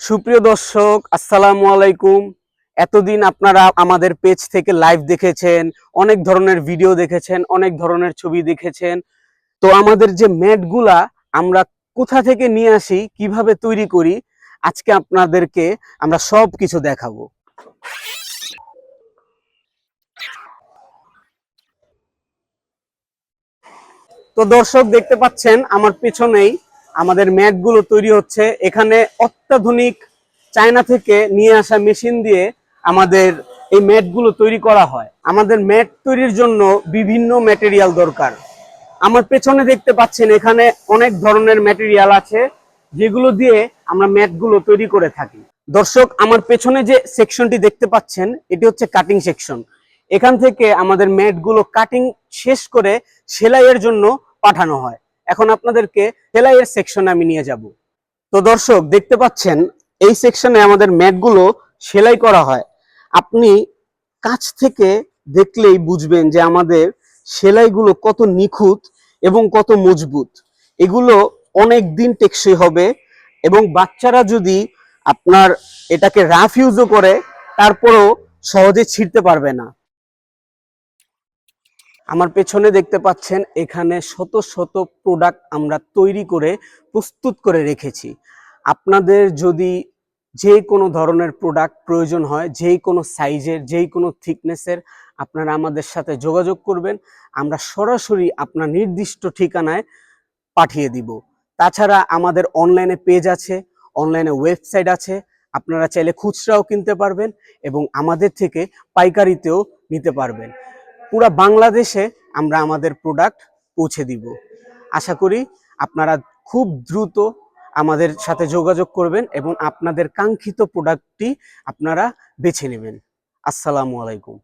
সুপ্রিয় দর্শক, আসসালামু আলাইকুম। এতদিন আপনারা আমাদের পেজ থেকে লাইভ দেখেছেন, অনেক ধরনের ভিডিও দেখেছেন, অনেক ধরনের ছবি দেখেছেন। তো আমাদের যে ম্যাটগুলা আমরা কোথা থেকে নিয়ে আসি, কিভাবে তৈরি করি, আজকে আপনাদেরকে আমরা সব কিছু দেখাবো। তো দর্শক দেখতে পাচ্ছেন আমার পেছনেই আমাদের ম্যাটগুলো তৈরি হচ্ছে। এখানে অত্যাধুনিক চায়না থেকে নিয়ে আসা মেশিন দিয়ে আমাদের এই ম্যাটগুলো তৈরি করা হয়। আমাদের ম্যাট তৈরির জন্য বিভিন্ন ম্যাটেরিয়াল দরকার। আমার পেছনে দেখতে পাচ্ছেন এখানে অনেক ধরনের ম্যাটেরিয়াল আছে, যেগুলো দিয়ে আমরা ম্যাটগুলো তৈরি করে থাকি। দর্শক, আমার পেছনে যে সেকশনটি দেখতে পাচ্ছেন এটি হচ্ছে কাটিং সেকশন। এখান থেকে আমাদের ম্যাটগুলো কাটিং শেষ করে সেলাইয়ের জন্য পাঠানো হয়। এখন আপনাদেরকে সেলাইয়ের সেকশনে আমি নিয়ে যাব। তো দর্শক দেখতে পাচ্ছেন এই সেকশনে আমাদের ম্যাটগুলো সেলাই করা হয়। আপনি কাছ থেকে দেখলেই বুঝবেন যে আমাদের সেলাইগুলো কত নিখুঁত এবং কত মজবুত। এগুলো অনেক দিন টেকসই হবে এবং বাচ্চারা যদি আপনার এটাকে রাফ ইউজও করে তারপরেও সহজে ছিঁড়তে পারবে না। আমার পেছনে দেখতে পাচ্ছেন এখানে শত শত প্রোডাক্ট আমরা তৈরি করে প্রস্তুত করে রেখেছি। আপনাদের যদি যে কোনো ধরনের প্রোডাক্ট প্রয়োজন হয়, যেই কোনো সাইজের, যেই কোনো থিকনেসের, আপনারা আমাদের সাথে যোগাযোগ করবেন। আমরা সরাসরি আপনার নির্দিষ্ট ঠিকানায় পাঠিয়ে দিব। তাছাড়া আমাদের অনলাইনে পেজ আছে, অনলাইনে ওয়েবসাইট আছে। আপনারা চাইলে খুচরাও কিনতে পারবেন এবং আমাদের থেকে পাইকারিতেও নিতে পারবেন। পুরা বাংলাদেশে আমরা আমাদের প্রোডাক্ট পৌঁছে দিব। আশা করি আপনারা খুব দ্রুত আমাদের সাথে যোগাযোগ করবেন এবং আপনাদের কাঙ্ক্ষিত প্রোডাক্টটি আপনারা বেছে নেবেন। আসসালামু আলাইকুম।